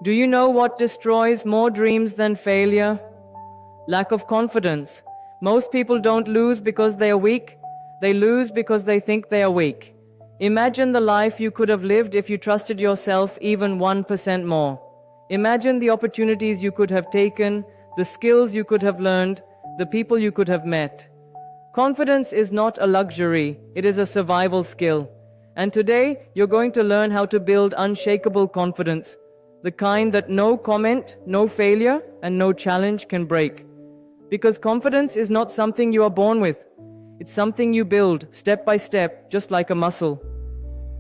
Do you know what destroys more dreams than failure? Lack of confidence. Most people don't lose because they are weak. They lose because they think they are weak. Imagine the life you could have lived if you trusted yourself even 1% more. Imagine the opportunities you could have taken, the skills you could have learned, the people you could have met. Confidence is not a luxury, it is a survival skill. And today, you're going to learn how to build unshakable confidence, the kind that no comment, no failure, and no challenge can break. Because confidence is not something you are born with. It's something you build step by step, just like a muscle.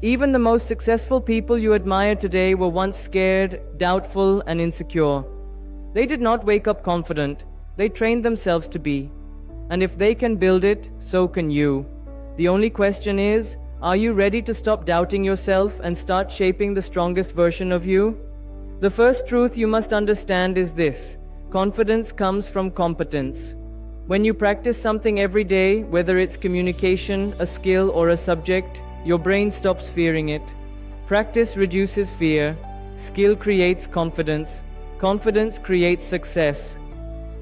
Even the most successful people you admire today were once scared, doubtful, and insecure. They did not wake up confident. They trained themselves to be. And if they can build it, so can you. The only question is, are you ready to stop doubting yourself and start shaping the strongest version of you? The first truth you must understand is this: confidence comes from competence. When you practice something every day, whether it's communication, a skill, or a subject, your brain stops fearing it. Practice reduces fear. Skill creates confidence. Confidence creates success.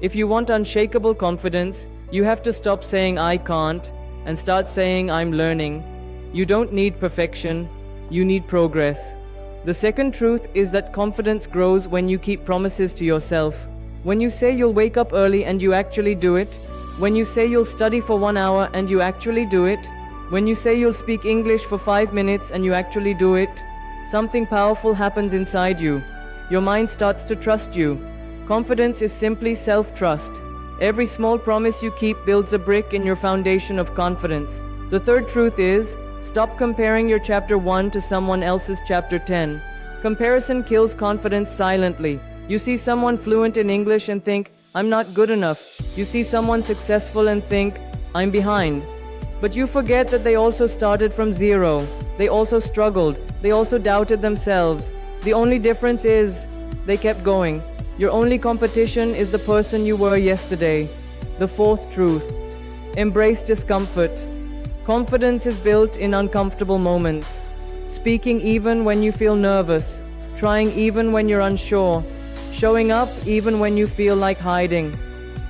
If you want unshakable confidence, you have to stop saying "I can't" and start saying "I'm learning." You don't need perfection, you need progress. The second truth is that confidence grows when you keep promises to yourself. When you say you'll wake up early and you actually do it. When you say you'll study for 1 hour and you actually do it. When you say you'll speak English for 5 minutes and you actually do it. Something powerful happens inside you. Your mind starts to trust you. Confidence is simply self-trust. Every small promise you keep builds a brick in your foundation of confidence. The third truth is, stop comparing your chapter 1 to someone else's chapter 10. Comparison kills confidence silently. You see someone fluent in English and think, "I'm not good enough." You see someone successful and think, "I'm behind." But you forget that they also started from zero. They also struggled. They also doubted themselves. The only difference is, they kept going. Your only competition is the person you were yesterday. The fourth truth: embrace discomfort. Confidence is built in uncomfortable moments. Speaking even when you feel nervous. Trying even when you're unsure. Showing up even when you feel like hiding.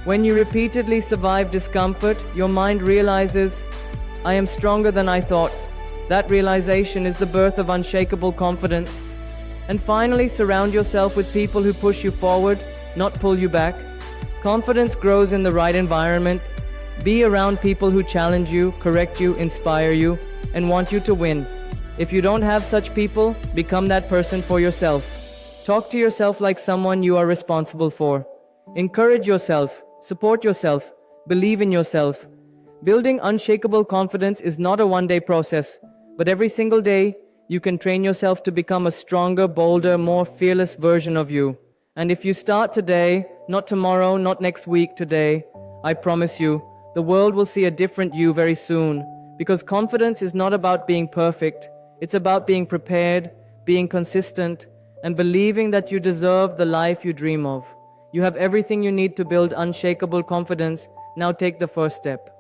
When you repeatedly survive discomfort, your mind realizes, "I am stronger than I thought." That realization is the birth of unshakable confidence. And finally, surround yourself with people who push you forward, not pull you back. Confidence grows in the right environment. Be around people who challenge you, correct you, inspire you, and want you to win. If you don't have such people, become that person for yourself. Talk to yourself like someone you are responsible for. Encourage yourself, support yourself, believe in yourself. Building unshakable confidence is not a one-day process, but every single day, you can train yourself to become a stronger, bolder, more fearless version of you. And if you start today, not tomorrow, not next week, today, I promise you, the world will see a different you very soon. Because confidence is not about being perfect. It's about being prepared, being consistent, and believing that you deserve the life you dream of. You have everything you need to build unshakable confidence. Now take the first step.